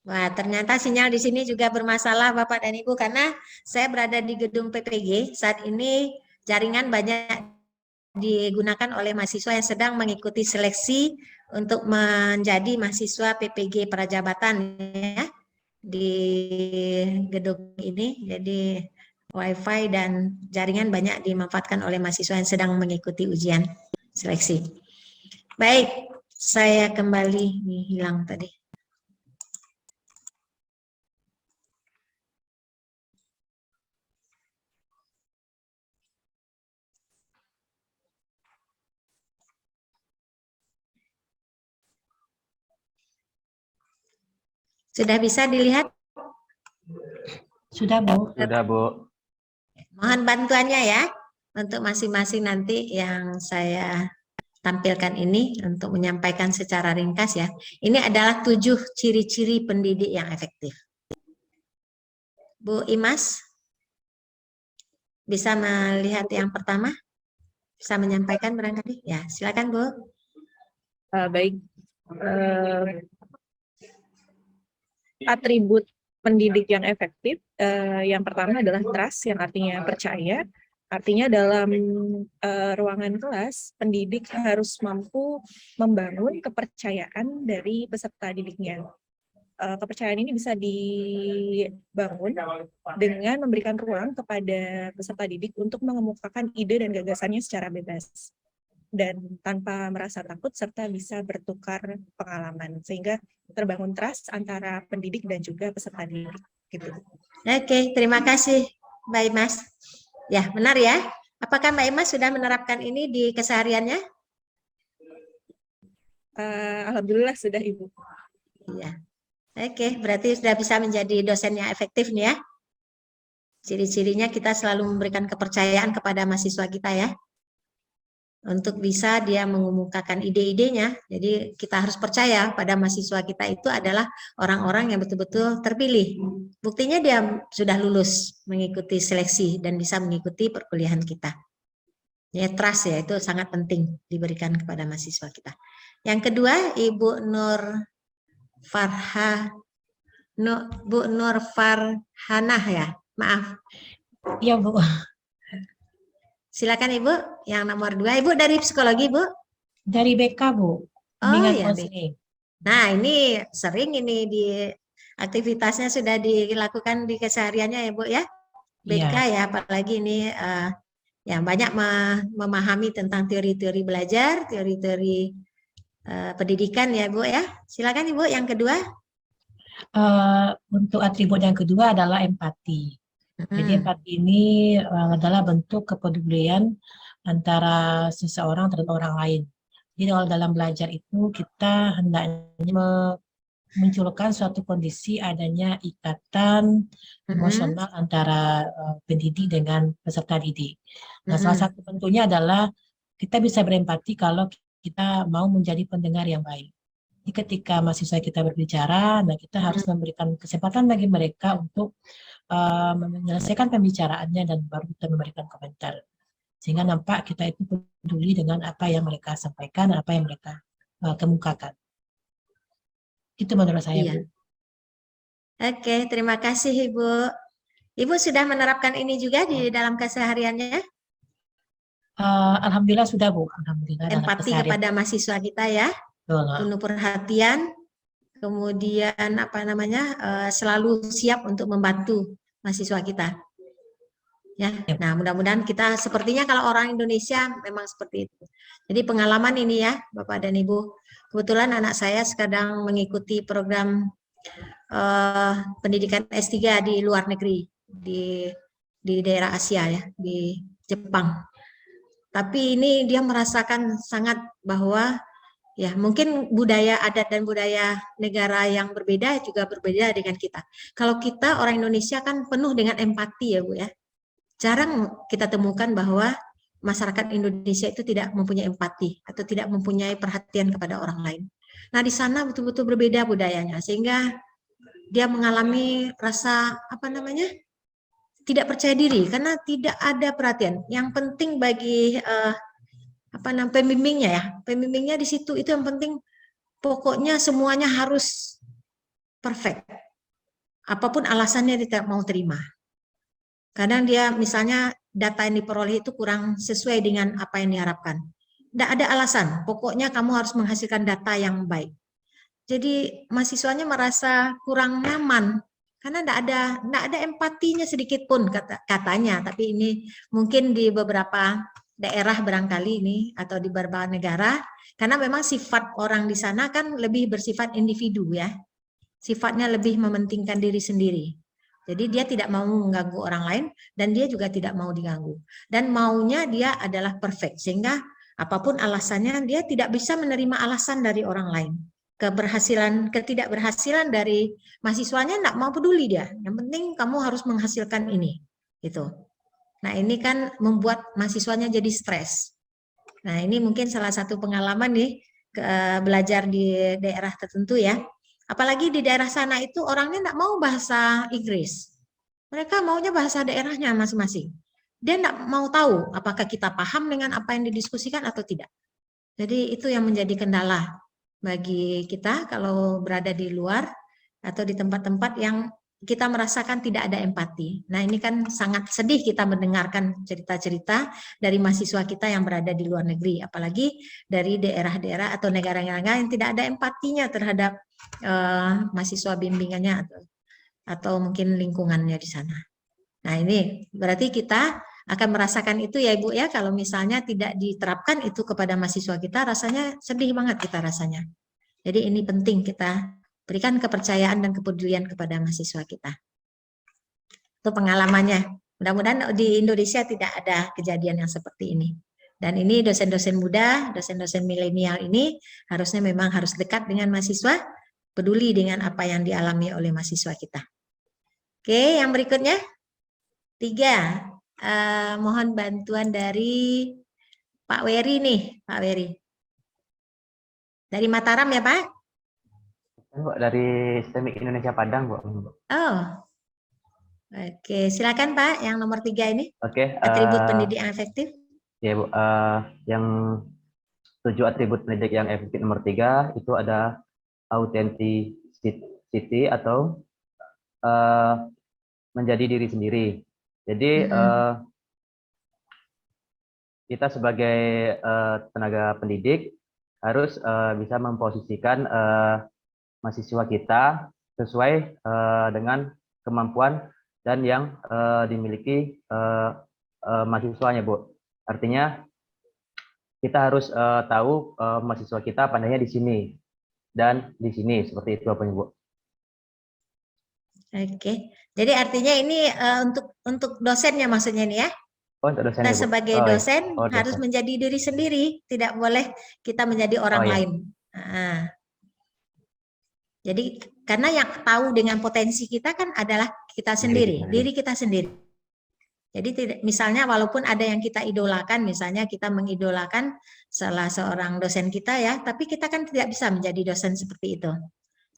Wah, ternyata sinyal di sini juga bermasalah Bapak dan Ibu karena saya berada di gedung PPG. Saat ini jaringan banyak digunakan oleh mahasiswa yang sedang mengikuti seleksi untuk menjadi mahasiswa PPG Prajabatan ya di gedung ini. Jadi WiFi dan jaringan banyak dimanfaatkan oleh mahasiswa yang sedang mengikuti ujian seleksi. Baik, saya kembali hilang tadi. Sudah bisa dilihat? Sudah, Bu. Sudah, Bu. Mohon bantuannya ya untuk masing-masing nanti yang saya tampilkan ini untuk menyampaikan secara ringkas ya. Ini adalah 7 ciri-ciri pendidik yang efektif. Bu Imas, bisa melihat yang pertama? Bisa menyampaikan barangkali? Ya, silakan Bu. Baik. Atribut pendidik yang efektif, yang pertama adalah trust, yang artinya percaya. Artinya dalam ruangan kelas, pendidik harus mampu membangun kepercayaan dari peserta didiknya. Kepercayaan ini bisa dibangun dengan memberikan ruang kepada peserta didik untuk mengemukakan ide dan gagasannya secara bebas dan tanpa merasa takut serta bisa bertukar pengalaman sehingga terbangun trust antara pendidik dan juga peserta didik gitu. Oke, terima kasih Mbak Imas. Ya, benar ya. Apakah Mbak Imas sudah menerapkan ini di kesehariannya? Alhamdulillah sudah Ibu. Iya. Oke, berarti sudah bisa menjadi dosen yang efektif nih ya. Ciri-cirinya kita selalu memberikan kepercayaan kepada mahasiswa kita ya. Untuk bisa dia mengemukakan ide-idenya. Jadi kita harus percaya pada mahasiswa kita itu adalah orang-orang yang betul-betul terpilih. Buktinya dia sudah lulus mengikuti seleksi dan bisa mengikuti perkuliahan kita. Ya, trust ya, itu sangat penting diberikan kepada mahasiswa kita. Yang kedua, Ibu Nur Farhanah ya, maaf. Iya, Bu. Silakan Ibu, yang nomor 2. Ibu dari psikologi, Bu? Dari BK, Bu. Bimbingan konseling. Nah, ini sering ini di aktivitasnya sudah dilakukan di kesehariannya ya, Bu ya? BK ya, apalagi ini yang banyak memahami tentang teori-teori belajar, teori-teori pendidikan ya, Bu ya. Silakan Ibu, yang kedua. Untuk atribut yang kedua adalah empati. Jadi empati ini adalah bentuk kepedulian antara seseorang terhadap orang lain. Jadi kalau dalam belajar itu kita hendaknya memunculkan suatu kondisi adanya ikatan emosional antara pendidik dengan peserta didik. Nah, salah satu bentuknya adalah kita bisa berempati kalau kita mau menjadi pendengar yang baik. Jadi ketika mahasiswa kita berbicara, nah kita harus memberikan kesempatan bagi mereka untuk menyelesaikan pembicaraannya dan baru kita memberikan komentar. Sehingga nampak kita itu peduli dengan apa yang mereka sampaikan, apa yang mereka kemukakan. Itu menurut saya, Bu. Oke, terima kasih Ibu. Ibu sudah menerapkan ini juga di dalam kesehariannya? Alhamdulillah sudah, Bu. Alhamdulillah. Empati kepada mahasiswa kita ya. Penuh perhatian, kemudian selalu siap untuk membantu mahasiswa kita. Ya, nah mudah-mudahan kita sepertinya kalau orang Indonesia memang seperti itu. Jadi pengalaman ini ya, Bapak dan Ibu. Kebetulan anak saya sedang mengikuti program pendidikan S3 di luar negeri, di daerah Asia ya, di Jepang. Tapi ini dia merasakan sangat bahwa ya mungkin budaya adat dan budaya negara yang berbeda juga berbeda dengan kita. Kalau kita orang Indonesia kan penuh dengan empati ya Bu ya. Jarang kita temukan bahwa masyarakat Indonesia itu tidak mempunyai empati atau tidak mempunyai perhatian kepada orang lain. Nah di sana betul-betul berbeda budayanya sehingga dia mengalami rasa tidak percaya diri karena tidak ada perhatian. Yang penting bagi pembimbingnya ya, pembimbingnya di situ itu yang penting. Pokoknya semuanya harus perfect. Apapun alasannya dia tidak mau terima. Kadang dia misalnya data yang diperoleh itu kurang sesuai dengan apa yang diharapkan. Tidak ada alasan, pokoknya kamu harus menghasilkan data yang baik. Jadi mahasiswanya merasa kurang nyaman karena tidak ada empatinya sedikit pun katanya. Tapi ini mungkin di beberapa daerah barangkali ini atau di beberapa negara, karena memang sifat orang di sana kan lebih bersifat individu ya, sifatnya lebih mementingkan diri sendiri. Jadi dia tidak mau mengganggu orang lain dan dia juga tidak mau diganggu. Dan maunya dia adalah perfect sehingga apapun alasannya dia tidak bisa menerima alasan dari orang lain. Ketidakberhasilan dari mahasiswanya tidak mau peduli dia. Yang penting kamu harus menghasilkan ini. Gitu. Nah ini kan membuat mahasiswanya jadi stres. Nah ini mungkin salah satu pengalaman nih belajar di daerah tertentu ya. Apalagi di daerah sana itu orangnya tidak mau bahasa Inggris. Mereka maunya bahasa daerahnya masing-masing. Dia tidak mau tahu apakah kita paham dengan apa yang didiskusikan atau tidak. Jadi itu yang menjadi kendala bagi kita kalau berada di luar atau di tempat-tempat yang kita merasakan tidak ada empati. Nah ini kan sangat sedih kita mendengarkan cerita-cerita dari mahasiswa kita yang berada di luar negeri, apalagi dari daerah-daerah atau negara-negara yang tidak ada empatinya terhadap mahasiswa bimbingannya atau mungkin lingkungannya di sana. Nah ini berarti kita akan merasakan itu ya Ibu ya, kalau misalnya tidak diterapkan itu kepada mahasiswa kita, rasanya sedih banget kita rasanya. Jadi ini penting kita berikan kepercayaan dan kepedulian kepada mahasiswa kita. Itu pengalamannya. Mudah-mudahan di Indonesia tidak ada kejadian yang seperti ini. Dan ini dosen-dosen muda, dosen-dosen milenial ini harusnya memang harus dekat dengan mahasiswa, peduli dengan apa yang dialami oleh mahasiswa kita. Oke, yang berikutnya. 3, mohon bantuan dari Pak Wery nih, Pak Wery. Dari Mataram ya Pak? Mbak, dari STEMIK Indonesia Padang, Bu. Oh, oke. Silakan Pak, yang nomor 3 ini. Oke. Atribut pendidik yang efektif. Ya Bu, yang 7 atribut pendidik yang efektif nomor 3 itu ada authenticity atau menjadi diri sendiri. Jadi kita sebagai tenaga pendidik harus bisa memposisikan mahasiswa kita sesuai dengan kemampuan dan yang dimiliki mahasiswanya, Bu. Artinya kita harus tahu mahasiswa kita pandainya di sini dan di sini, seperti itu apa Bu? Oke. Jadi artinya ini untuk dosennya maksudnya nih ya? Oh, untuk dosennya, Kita Bu. sebagai dosen dosen. harus menjadi diri sendiri, tidak boleh kita menjadi orang lain. Jadi karena yang tahu dengan potensi kita kan adalah kita sendiri, diri kita sendiri. Jadi misalnya walaupun ada yang kita idolakan, misalnya kita mengidolakan salah seorang dosen kita ya, tapi kita kan tidak bisa menjadi dosen seperti itu.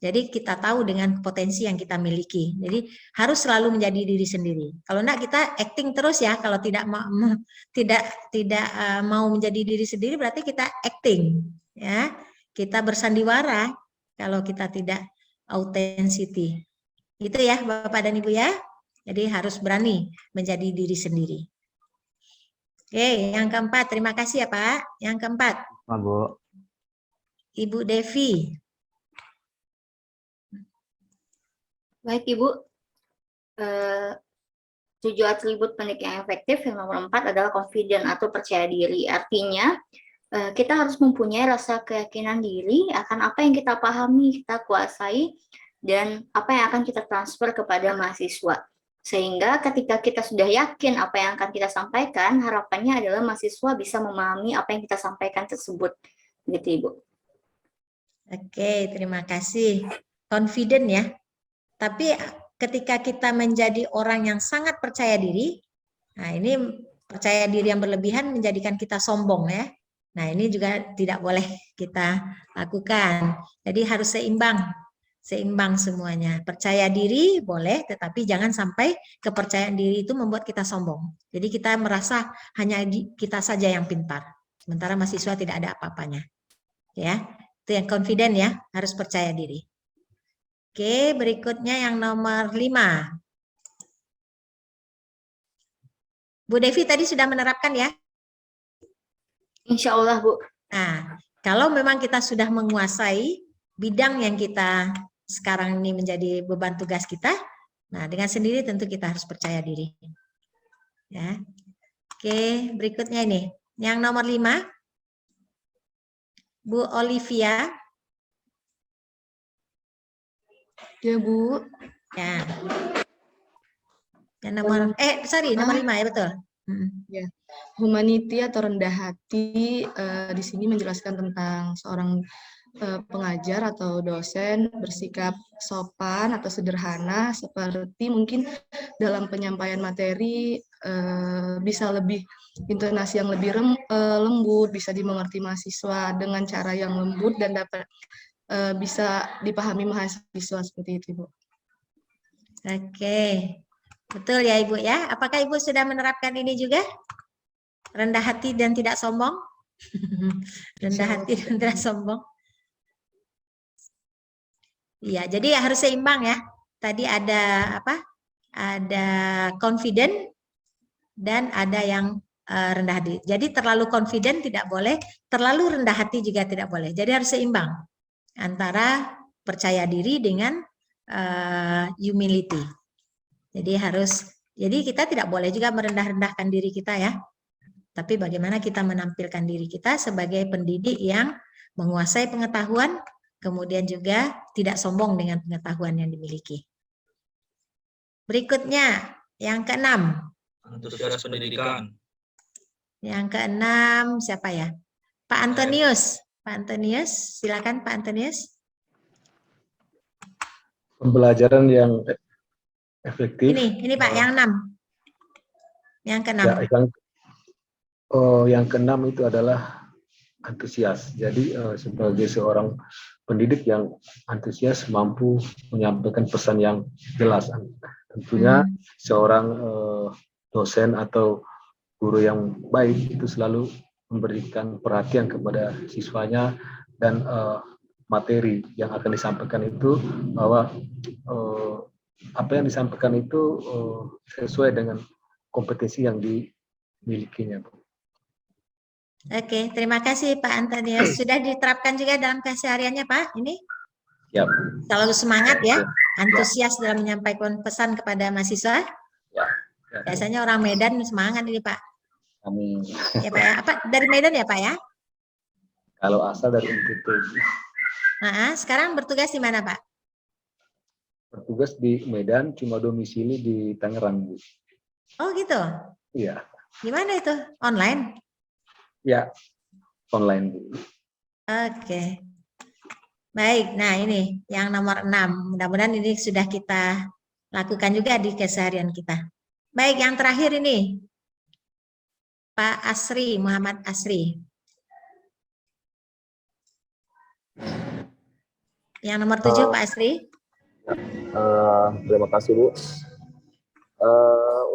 Jadi kita tahu dengan potensi yang kita miliki. Jadi harus selalu menjadi diri sendiri. Kalau enggak kita acting terus ya, kalau tidak mau menjadi diri sendiri berarti kita acting ya. Kita bersandiwara kalau kita tidak authenticity. Itu ya Bapak dan Ibu ya. Jadi harus berani menjadi diri sendiri. Oke, yang keempat, terima kasih ya Pak. Yang keempat, Bu. Ibu Devi. Baik Ibu, 7 atribut pendidik yang efektif yang nomor 4 adalah confident atau percaya diri. Artinya kita harus mempunyai rasa keyakinan diri akan apa yang kita pahami, kita kuasai, dan apa yang akan kita transfer kepada mahasiswa. Sehingga ketika kita sudah yakin apa yang akan kita sampaikan, harapannya adalah mahasiswa bisa memahami apa yang kita sampaikan tersebut. Gitu Ibu. Oke, terima kasih. Confident ya. Tapi ketika kita menjadi orang yang sangat percaya diri, nah ini percaya diri yang berlebihan menjadikan kita sombong ya. Nah ini juga tidak boleh kita lakukan. Jadi harus seimbang semuanya. Percaya diri boleh, tetapi jangan sampai kepercayaan diri itu membuat kita sombong. Jadi kita merasa hanya kita saja yang pintar, sementara mahasiswa tidak ada apa-apanya. Ya, itu yang confident ya, harus percaya diri. Oke, berikutnya yang nomor 5. Bu Devi tadi sudah menerapkan ya? Insya Allah, Bu. Nah, kalau memang kita sudah menguasai bidang yang kita sekarang ini menjadi beban tugas kita, nah dengan sendiri tentu kita harus percaya diri. Ya. Oke, berikutnya ini. Yang nomor 5, Bu Olivia. Ya, Bu. Ya. Yang nomor, nomor 5 ya, betul. Ya, humanity atau rendah hati di sini menjelaskan tentang seorang pengajar atau dosen bersikap sopan atau sederhana, seperti mungkin dalam penyampaian materi bisa lebih intonasi yang lebih lembut, bisa dimengerti mahasiswa dengan cara yang lembut dan dapat bisa dipahami mahasiswa seperti itu, Bu. Oke. Betul ya Ibu ya. Apakah Ibu sudah menerapkan ini juga? Rendah hati dan tidak sombong? Rendah hati dan tidak sombong. Iya, jadi harus seimbang ya. Tadi ada apa? Ada confident dan ada yang rendah hati. Jadi terlalu confident tidak boleh, terlalu rendah hati juga tidak boleh. Jadi harus seimbang antara percaya diri dengan humility. Jadi kita tidak boleh juga merendah-rendahkan diri kita ya. Tapi bagaimana kita menampilkan diri kita sebagai pendidik yang menguasai pengetahuan, kemudian juga tidak sombong dengan pengetahuan yang dimiliki. Berikutnya, yang ke-6. Antusias pendidikan. Yang ke-6 siapa ya? Pak Antonius. Pak Antonius, silakan Pak Antonius. Pembelajaran yang efektif. Ini Pak, yang 6. Yang ke-6. Ya, yang ke-6 itu adalah antusias. Jadi sebagai seorang pendidik yang antusias mampu menyampaikan pesan yang jelas. Tentunya seorang dosen atau guru yang baik itu selalu memberikan perhatian kepada siswanya dan materi yang akan disampaikan itu bahwa apa yang disampaikan itu sesuai dengan kompetensi yang dimilikinya. Oke, terima kasih Pak Antonius. Sudah diterapkan juga dalam kesehariannya Pak? Ini? Ya. Selalu semangat ya, antusias dalam menyampaikan pesan kepada mahasiswa. Ya. Biasanya orang Medan semangat ini Pak. Amin. Ya Pak ya. Apa dari Medan ya Pak ya? Kalau asal dari NTT. Nah, sekarang bertugas di mana Pak? Bertugas di Medan, cuma domisili di Tangerang, Bu. Oh gitu? Iya. Gimana itu? Online? Ya, online, Bu. Oke. Baik, nah ini yang nomor 6. Mudah-mudahan ini sudah kita lakukan juga di keseharian kita. Baik, yang terakhir ini. Pak Asri, Muhammad Asri. Yang nomor 7, Pak Asri. Terima kasih, Bu.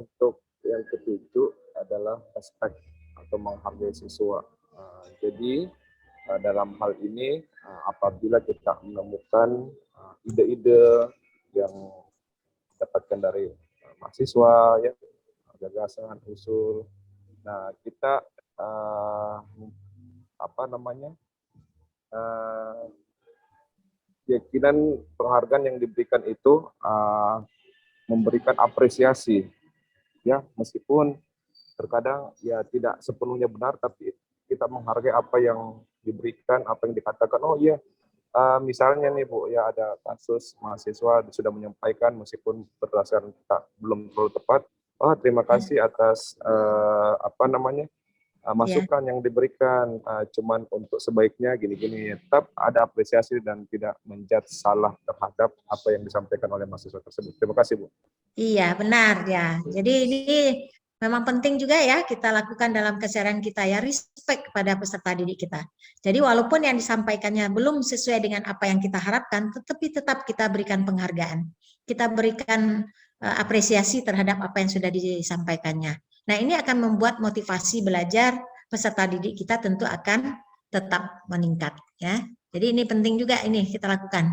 Untuk yang ketujuh adalah respect atau menghargai siswa. Jadi dalam hal ini apabila kita menemukan ide-ide yang didapatkan dari mahasiswa, ya, gagasan, usul, nah kita keyakinan penghargaan yang diberikan itu memberikan apresiasi, ya, meskipun terkadang ya tidak sepenuhnya benar, tapi kita menghargai apa yang diberikan, apa yang dikatakan. Oh iya, misalnya nih Bu, ya ada kasus mahasiswa sudah menyampaikan meskipun berdasarkan kita belum terlalu tepat. Oh terima kasih atas masukan yang diberikan, cuman untuk sebaiknya gini-gini. Tetap ada apresiasi dan tidak menjudge salah terhadap apa yang disampaikan oleh mahasiswa tersebut. Terima kasih Bu. Iya benar ya. Jadi ini memang penting juga ya kita lakukan dalam keseharian kita ya, respect kepada peserta didik kita. Jadi walaupun yang disampaikannya belum sesuai dengan apa yang kita harapkan, tetapi tetap kita berikan penghargaan. Kita berikan apresiasi terhadap apa yang sudah disampaikannya. Nah ini akan membuat motivasi belajar peserta didik kita tentu akan tetap meningkat ya. Jadi ini penting juga ini kita lakukan.